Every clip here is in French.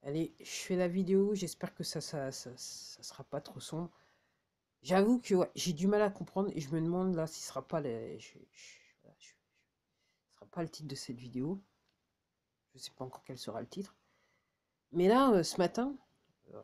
Allez, je fais la vidéo, j'espère que ça sera pas trop sombre. J'avoue que ouais, j'ai du mal à comprendre et je me demande là si ce sera pas voilà, ce sera pas le titre de cette vidéo. Je sais pas encore quel sera le titre. Mais là, ce matin, euh,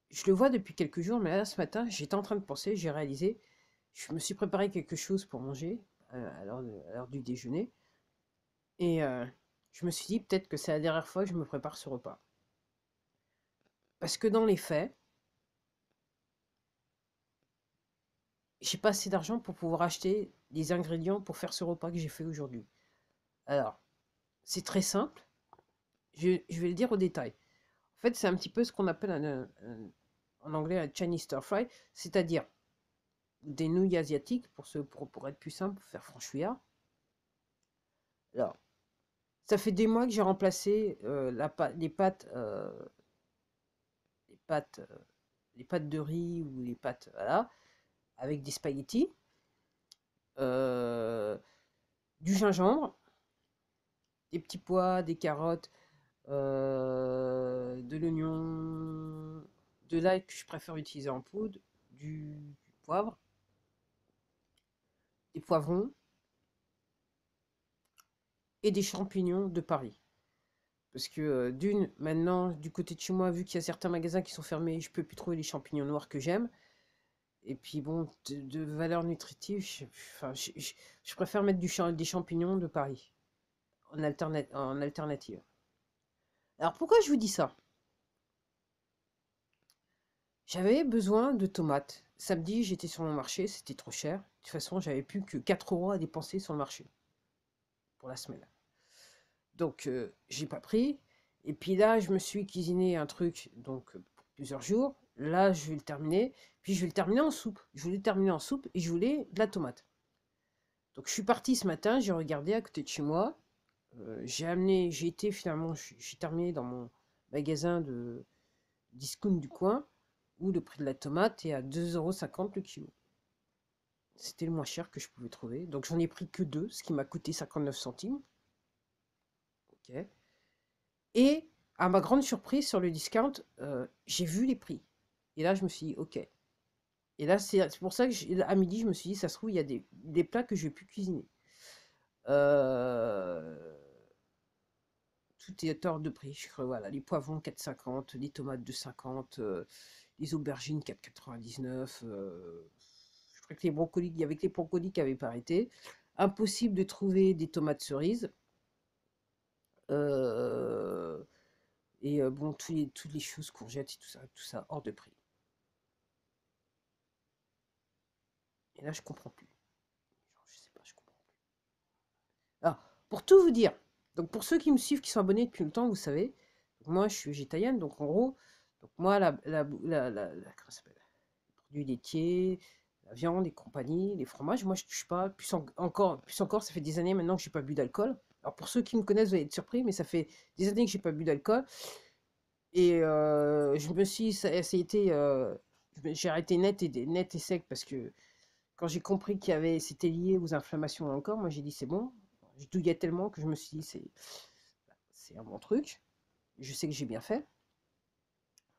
je le vois depuis quelques jours, mais là, ce matin, j'étais en train de penser, j'ai réalisé, je me suis préparé quelque chose pour manger à l'heure du déjeuner. Et je me suis dit peut-être que c'est la dernière fois que je me prépare ce repas. Parce que dans les faits, j'ai pas assez d'argent pour pouvoir acheter les ingrédients pour faire ce repas que j'ai fait aujourd'hui. Alors, c'est très simple. Je vais le dire au détail. En fait, c'est un petit peu ce qu'on appelle en anglais un Chinese stir fry, c'est-à-dire des nouilles asiatiques, pour être plus simple, pour faire franchouillard. Alors, ça fait des mois que j'ai remplacé les pâtes, les pâtes de riz ou les pâtes, voilà, avec des spaghettis, euh, du gingembre, des petits pois, des carottes, de l'oignon, de l'ail que je préfère utiliser en poudre, du poivre, des poivrons et des champignons de Paris. Parce que d'une, maintenant, du côté de chez moi, vu qu'il y a certains magasins qui sont fermés, je peux plus trouver les champignons noirs que j'aime. Et puis bon, de valeur nutritive, enfin, je préfère mettre des champignons de Paris en alternative. Alors pourquoi je vous dis ça? J'avais besoin de tomates. Samedi, j'étais sur mon marché, c'était trop cher. De toute façon, j'avais plus que 4 euros à dépenser sur le marché pour la semaine. Donc, j'ai pas pris. Et puis là, je me suis cuisiné un truc donc pour plusieurs jours. Là, je vais le terminer. Puis je vais le terminer en soupe. Je voulais le terminer en soupe et je voulais de la tomate. Donc, je suis parti ce matin, j'ai regardé à côté de chez moi. J'ai été finalement, j'ai terminé dans mon magasin de discount du coin où le prix de la tomate est à 2,50 € le kilo. C'était le moins cher que je pouvais trouver. Donc j'en ai pris que deux, ce qui m'a coûté 59 centimes. Ok. Et à ma grande surprise sur le discount, j'ai vu les prix. Et là, je me suis dit, ok. Et là, c'est pour ça que à midi, je me suis dit, ça se trouve, il y a des plats que je vais plus cuisiner. Euh, Tout est hors de prix. Voilà, les poivrons 4,50, les tomates 2,50, les aubergines 4,99. Je crois que les brocolis, il y avait que les brocolis qui n'avaient pas arrêté. Impossible de trouver des tomates cerises. Euh, et bon, toutes les choses, courgettes et tout ça hors de prix. Et là, je comprends plus. Genre, je sais pas, je comprends plus. Alors, pour tout vous dire, donc pour ceux qui me suivent, qui sont abonnés depuis longtemps, vous savez, moi, je suis végétarienne, donc en gros, donc moi, comment ça s'appelle, les produits laitiers, la viande et compagnie, les fromages, moi, je touche pas. Plus encore, ça fait des années maintenant que j'ai pas bu d'alcool. Alors pour ceux qui me connaissent, vous allez être surpris, mais ça fait des années que j'ai pas bu d'alcool. Et je me suis, ça a été, j'ai arrêté net et sec parce que quand j'ai compris c'était lié aux inflammations dans le corps, moi j'ai dit c'est bon. Je douillais tellement que je me suis dit c'est un bon truc. Je sais que j'ai bien fait.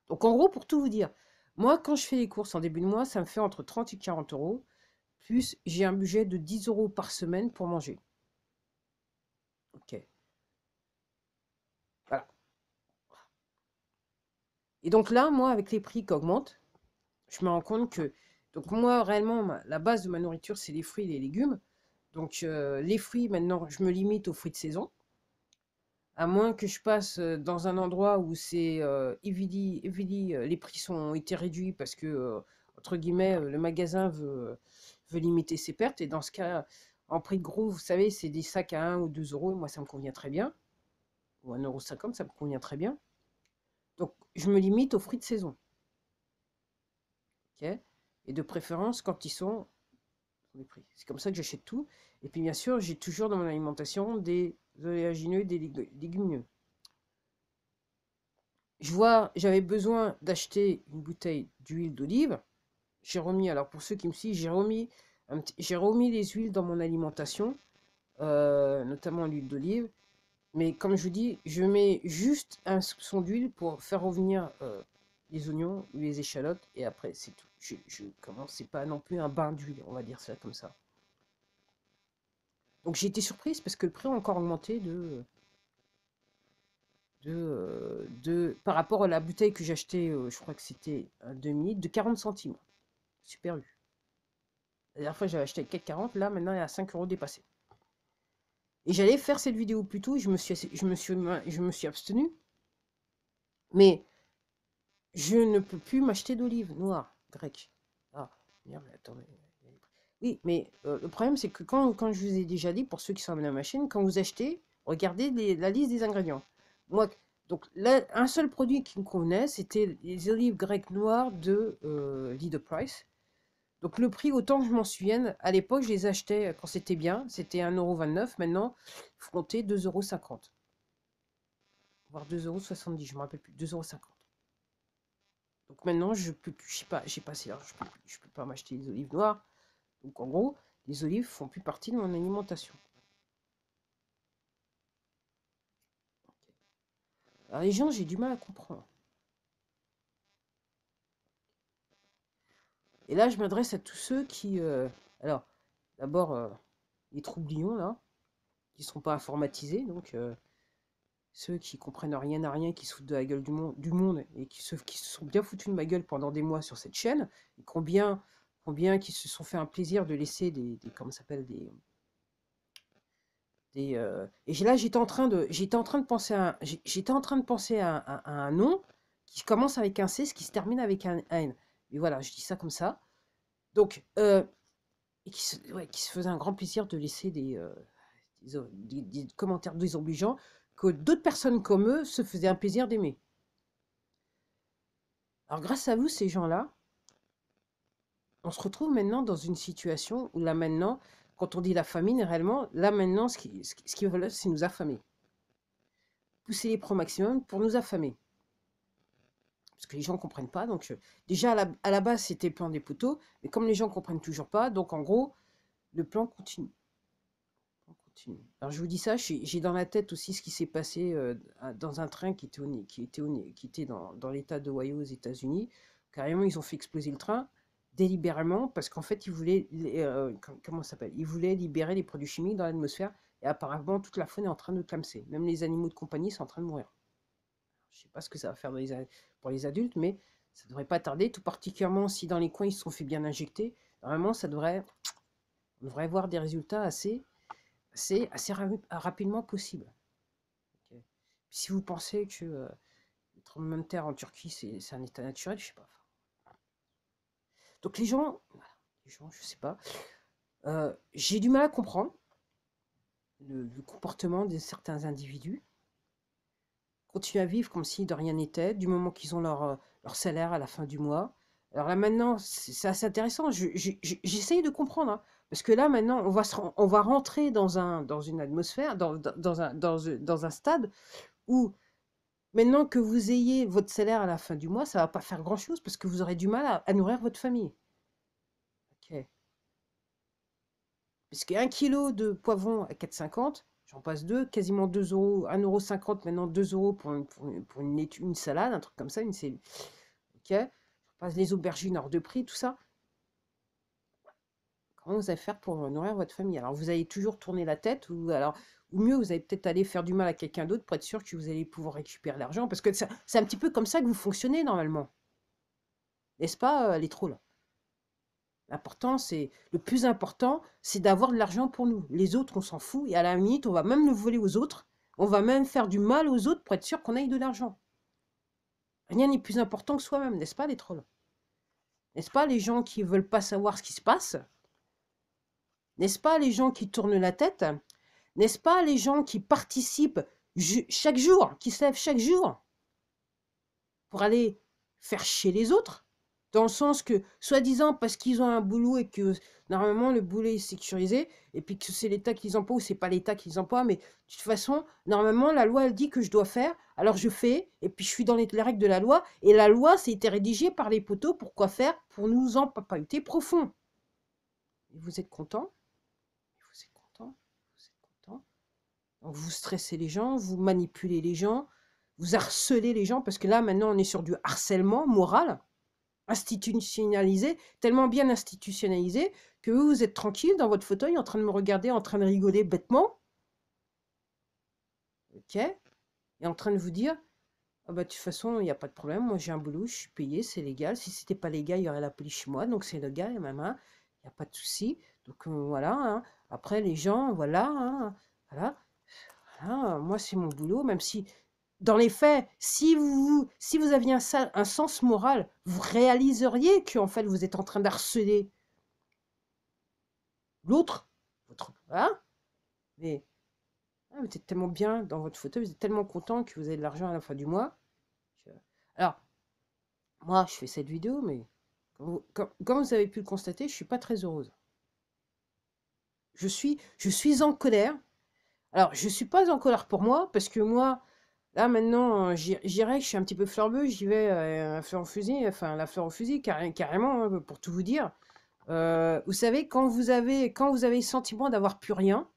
Donc en gros, pour tout vous dire, moi quand je fais les courses en début de mois, ça me fait entre 30 et 40 euros. Plus j'ai un budget de 10 euros par semaine pour manger. Ok, voilà. Et donc là, moi, avec les prix qui augmentent, je me rends compte que, donc moi, réellement, la base de ma nourriture, c'est les fruits et les légumes. Donc les fruits, maintenant, je me limite aux fruits de saison. À moins que je passe dans un endroit où c'est heavily, les prix ont été réduits parce que, entre guillemets, le magasin veut limiter ses pertes. Et dans ce cas, en prix de gros, vous savez, c'est des sacs à 1 ou 2 euros. Et moi, ça me convient très bien. Ou 1,50 €, ça me convient très bien. Donc, je me limite aux fruits de saison. Ok. Et de préférence quand ils sont les prix. C'est comme ça que j'achète tout. Et puis bien sûr, j'ai toujours dans mon alimentation des oléagineux et des légumineux. J'avais besoin d'acheter une bouteille d'huile d'olive. J'ai remis, alors pour ceux qui me suivent, j'ai remis les huiles dans mon alimentation, notamment l'huile d'olive. Mais comme je vous dis, je mets juste un soupçon d'huile pour faire revenir les oignons ou les échalotes. Et après, c'est tout. C'est pas non plus un bain d'huile, on va dire ça comme ça. Donc j'ai été surprise parce que le prix a encore augmenté par rapport à la bouteille que j'ai achetée, je crois que c'était un demi-litre, de 40 centimes. Super eu. La dernière fois, j'avais acheté à 4,40, là, maintenant, elle est à 5 euros dépassé. Et j'allais faire cette vidéo plus tôt, je me suis abstenu. Mais je ne peux plus m'acheter d'olives noires, grecques. Ah, merde, attends. Oui, mais le problème, c'est que quand je vous ai déjà dit, pour ceux qui sont abonnés à ma chaîne, quand vous achetez, regardez la liste des ingrédients. Moi, donc là, un seul produit qui me convenait, c'était les olives grecques noires de Leader Price. Donc le prix, autant que je m'en souvienne, à l'époque, je les achetais quand c'était bien, c'était 1,29 €. Maintenant, il faut compter 2,50 €. Voire 2,70 €, je ne me rappelle plus, 2,50 €. Donc maintenant, je peux plus, je sais pas, j'ai passé l'heure, je peux pas m'acheter des olives noires. Donc en gros, les olives font plus partie de mon alimentation. Alors les gens, j'ai du mal à comprendre. Et là, je m'adresse à tous ceux qui... alors, d'abord, les troublions, là, qui ne sont pas informatisés, donc ceux qui comprennent rien à rien, qui se foutent de la gueule du monde et qui se sont bien foutus de ma gueule pendant des mois sur cette chaîne, et combien qui se sont fait un plaisir de laisser comment ça s'appelle, et là, j'étais en train de penser à un nom qui commence avec un C, ce qui se termine avec un N. Mais voilà, je dis ça comme ça. Donc, et ouais, qui se faisait un grand plaisir de laisser des commentaires désobligeants que d'autres personnes comme eux se faisaient un plaisir d'aimer. Alors, grâce à vous, ces gens-là, on se retrouve maintenant dans une situation où là maintenant, quand on dit la famine, réellement, là maintenant, ce qu'ils veulent, c'est nous affamer. Pousser les prix au maximum pour nous affamer. Parce que les gens ne comprennent pas. Donc, déjà, à la base, c'était le plan des poteaux. Mais comme les gens ne comprennent toujours pas, donc en gros, le plan continue. Alors, je vous dis ça, j'ai dans la tête aussi ce qui s'est passé dans un train qui était dans l'État d'Ohio aux États-Unis. Carrément, ils ont fait exploser le train délibérément parce qu'en fait, ils voulaient, comment ça s'appelle? Ils voulaient libérer les produits chimiques dans l'atmosphère. Et apparemment, toute la faune est en train de clamser. Même les animaux de compagnie sont en train de mourir. Je ne sais pas ce que ça va faire pour les adultes, mais ça ne devrait pas tarder, tout particulièrement si dans les coins ils se sont fait bien injecter. Normalement, on devrait voir des résultats assez rapidement possible. Okay. Si vous pensez que le tremblement de terre en Turquie, c'est un état naturel, je sais pas. Donc les gens, je sais pas. J'ai du mal à comprendre le comportement de certains individus. Continuent à vivre comme si de rien n'était, du moment qu'ils ont leur salaire à la fin du mois. Alors là maintenant, c'est assez intéressant. J'essaye de comprendre, hein, parce que là maintenant, on va rentrer dans une atmosphère, dans un stade où maintenant que vous ayez votre salaire à la fin du mois, ça va pas faire grand-chose parce que vous aurez du mal à nourrir votre famille. Ok. Parce qu'un kilo de poivrons à 4,50, j'en passe deux, quasiment 2 euros, 1,50 € maintenant 2 euros pour une salade, un truc comme ça, une cellule. Ok. Je passe les aubergines hors de prix, tout ça. Comment vous allez faire pour nourrir votre famille? Alors vous allez toujours tourner la tête, ou mieux, vous allez peut-être aller faire du mal à quelqu'un d'autre pour être sûr que vous allez pouvoir récupérer l'argent, parce que c'est un petit peu comme ça que vous fonctionnez normalement. N'est-ce pas, les trolls? Le plus important, c'est d'avoir de l'argent pour nous. Les autres, on s'en fout, et à la limite, on va même le voler aux autres, on va même faire du mal aux autres pour être sûr qu'on ait de l'argent. Rien n'est plus important que soi-même, n'est-ce pas, les trolls? N'est-ce pas, les gens qui veulent pas savoir ce qui se passe? N'est-ce pas, les gens qui tournent la tête? N'est-ce pas, les gens qui participent chaque jour, qui se lèvent chaque jour pour aller faire chier les autres? Dans le sens que, soi-disant, parce qu'ils ont un boulot et que normalement le boulot est sécurisé, et puis que c'est l'État qui les emploie ou c'est pas l'État qui les emploie, mais de toute façon, normalement, la loi elle dit que je dois faire, alors je fais, et puis je suis dans les règles de la loi, et la loi, c'est été rédigée par les poteaux, pour quoi faire? Pour nous en papahuter profond. Et vous êtes content? Vous êtes content? Vous êtes content? Donc, vous stressez les gens, vous manipulez les gens, vous harcelez les gens, parce que là, maintenant, on est sur du harcèlement moral, institutionnalisé, tellement bien institutionnalisé, que vous êtes tranquille dans votre fauteuil, en train de me regarder, en train de rigoler bêtement, ok, et en train de vous dire, ah bah, de toute façon, il n'y a pas de problème, moi j'ai un boulot, je suis payé, c'est légal, si c'était pas légal, il y aurait la police chez moi, donc c'est légal, et même, hein, il n'y a pas de souci, donc voilà, hein. Après les gens, voilà, hein, voilà, voilà, moi c'est mon boulot, même si, dans les faits, si vous aviez un sens moral, vous réaliseriez que en fait vous êtes en train d'harceler l'autre, votre, voilà, mais vous êtes tellement bien dans votre fauteuil, vous êtes tellement content que vous avez de l'argent à la fin du mois. Alors, moi, je fais cette vidéo, mais comme vous avez pu le constater, je ne suis pas très heureuse. Je suis en colère. Alors, je ne suis pas en colère pour moi, parce que moi, là, maintenant, j'irai, je suis un petit peu fleur bleue, j'y vais à fleur au fusil, enfin, la fleur au fusil, carrément, hein, pour tout vous dire. Vous savez, quand vous avez le sentiment d'avoir plus rien,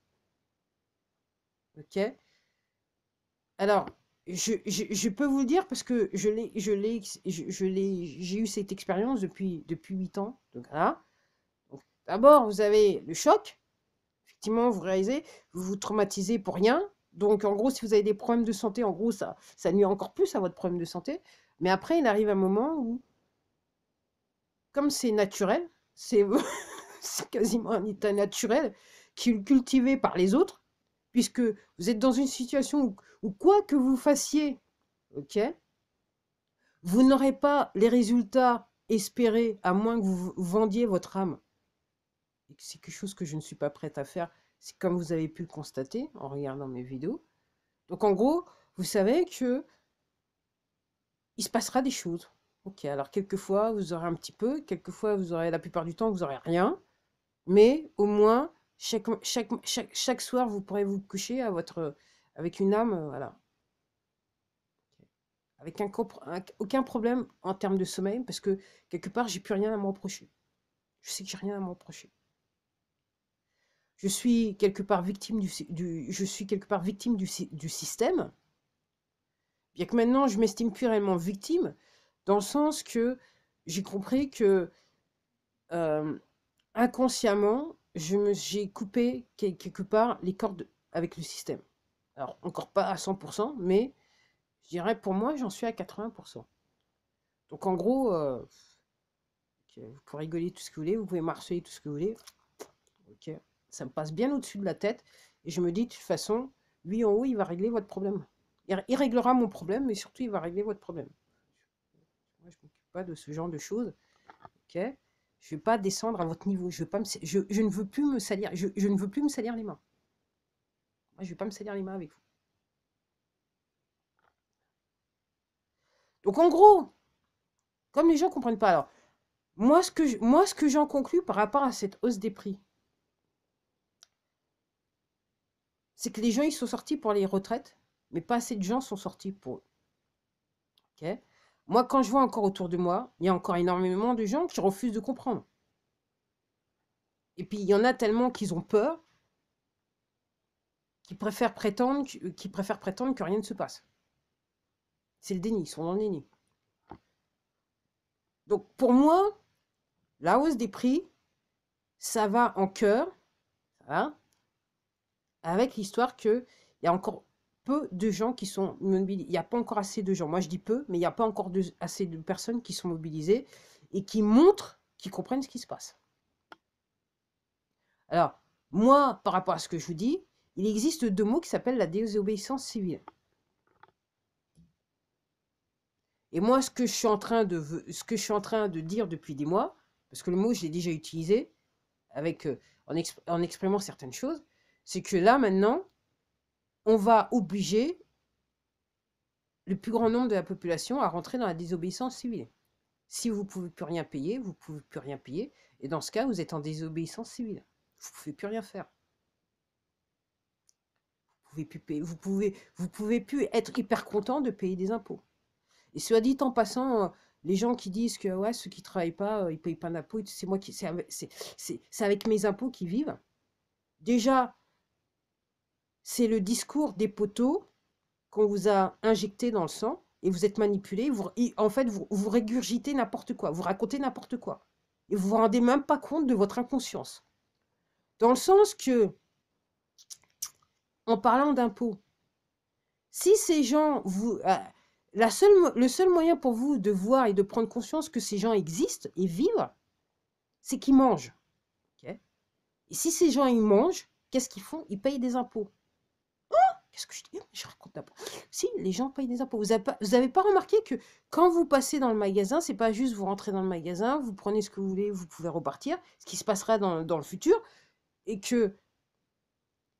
ok. Alors, je peux vous le dire parce que j'ai eu cette expérience depuis 8 ans. Donc, voilà. Donc, d'abord, vous avez le choc. Effectivement, vous réalisez, vous vous traumatisez pour rien. Donc, en gros, si vous avez des problèmes de santé, en gros, ça nuit encore plus à votre problème de santé. Mais après, il arrive un moment où, comme c'est naturel, c'est c'est quasiment un état naturel qui est cultivé par les autres, puisque vous êtes dans une situation où quoi que vous fassiez, ok, vous n'aurez pas les résultats espérés à moins que vous vendiez votre âme. C'est quelque chose que je ne suis pas prête à faire, c'est comme vous avez pu le constater en regardant mes vidéos. Donc en gros, vous savez que il se passera des choses. Ok, alors quelquefois vous aurez un petit peu, quelquefois vous aurez, la plupart du temps vous aurez rien, mais au moins chaque soir vous pourrez vous coucher avec une âme, voilà, avec aucun problème en termes de sommeil, parce que quelque part j'ai plus rien à me reprocher. Je sais que j'ai rien à me reprocher. Je suis quelque part victime je suis quelque part victime du système, bien que maintenant je m'estime plus réellement victime, dans le sens que j'ai compris que euh, inconsciemment, j'ai coupé quelque part les cordes avec le système. Alors, encore pas à 100%, mais je dirais pour moi, j'en suis à 80%. Donc, en gros, vous pouvez rigoler tout ce que vous voulez, vous pouvez marcher tout ce que vous voulez. Ok, ça me passe bien au-dessus de la tête. Et je me dis, de toute façon, lui en haut, il va régler votre problème. Il réglera mon problème, mais surtout, il va régler votre problème. Moi, je ne m'occupe pas de ce genre de choses. Ok, je ne vais pas descendre à votre niveau. Je ne veux plus me salir. Je ne veux plus me salir les mains. Moi, je ne vais pas me salir les mains avec vous. Donc, en gros, comme les gens ne comprennent pas, alors, moi, ce que j'en conclus par rapport à cette hausse des prix, c'est que les gens, ils sont sortis pour les retraites, mais pas assez de gens sont sortis pour eux. Ok, moi, quand je vois encore autour de moi, il y a encore énormément de gens qui refusent de comprendre. Et puis, il y en a tellement qu'ils ont peur, qu'ils préfèrent prétendre que rien ne se passe. C'est le déni, ils sont dans le déni. Donc, pour moi, la hausse des prix, ça va en cœur, hein, avec l'histoire qu'il y a encore peu de gens qui sont mobilisés. Il n'y a pas encore assez de gens. Moi, je dis peu, mais il n'y a pas encore assez de personnes qui sont mobilisées et qui montrent, qui comprennent ce qui se passe. Alors, moi, par rapport à ce que je vous dis, il existe 2 mots qui s'appellent la désobéissance civile. Et moi, ce que je suis en train de dire depuis des mois, parce que le mot, je l'ai déjà utilisé avec, en exprimant certaines choses, c'est que là, maintenant, on va obliger le plus grand nombre de la population à rentrer dans la désobéissance civile. Si vous ne pouvez plus rien payer, vous ne pouvez plus rien payer. Et dans ce cas, vous êtes en désobéissance civile. Vous ne pouvez plus rien faire. Vous pouvez plus payer, vous pouvez plus être hyper content de payer des impôts. Et soit dit en passant, les gens qui disent que ouais, ceux qui ne travaillent pas, ils ne payent pas d'impôts, c'est avec mes impôts qu'ils vivent. Déjà, c'est le discours des poteaux qu'on vous a injecté dans le sang et vous êtes manipulé. En fait, vous régurgitez n'importe quoi, vous racontez n'importe quoi. Et vous vous rendez même pas compte de votre inconscience. Dans le sens que, en parlant d'impôts, si ces gens, le seul moyen pour vous de voir et de prendre conscience que ces gens existent et vivent, c'est qu'ils mangent. Okay, et si ces gens, ils mangent, qu'est-ce qu'ils font? Ils payent des impôts. Qu'est-ce que je dis? Je raconte n'importe quoi. Si, les gens payent des impôts. Vous avez pas remarqué que quand vous passez dans le magasin, c'est pas juste vous rentrez dans le magasin, vous prenez ce que vous voulez, vous pouvez repartir, ce qui se passera dans le futur, et que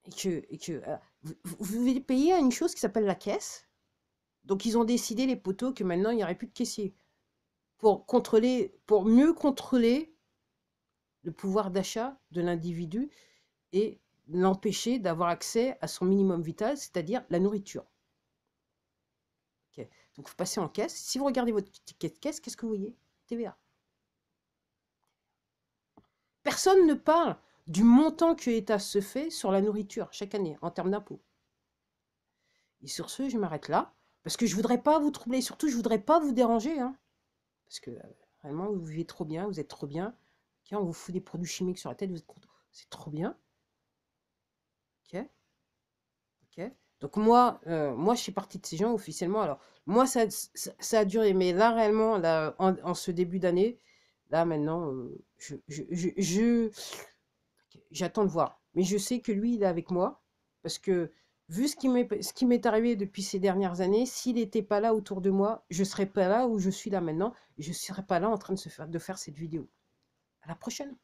vous devez payer à une chose qui s'appelle la caisse. Donc ils ont décidé, les poteaux, que maintenant il n'y aurait plus de caissier. Pour mieux contrôler le pouvoir d'achat de l'individu et l'empêcher d'avoir accès à son minimum vital, c'est-à-dire la nourriture. Okay. Donc vous passez en caisse. Si vous regardez votre ticket de caisse, qu'est-ce que vous voyez? TVA. Personne ne parle du montant que l'État se fait sur la nourriture chaque année en termes d'impôts. Et sur ce, je m'arrête là, parce que je ne voudrais pas vous troubler, surtout je ne voudrais pas vous déranger, hein, parce que vraiment, vous vivez trop bien, vous êtes trop bien. Okay, on vous fout des produits chimiques sur la tête, vous êtes content, c'est trop bien. Ok. Ok. Donc moi, je suis partie de ces gens officiellement. Alors, moi, ça a duré, mais là, réellement, là, en ce début d'année, là, maintenant, j'attends de voir. Mais je sais que lui, il est avec moi, parce que vu ce qui m'est arrivé depuis ces dernières années, s'il n'était pas là autour de moi, je ne serais pas là où je suis là maintenant, et je ne serais pas là en train de faire cette vidéo. À la prochaine.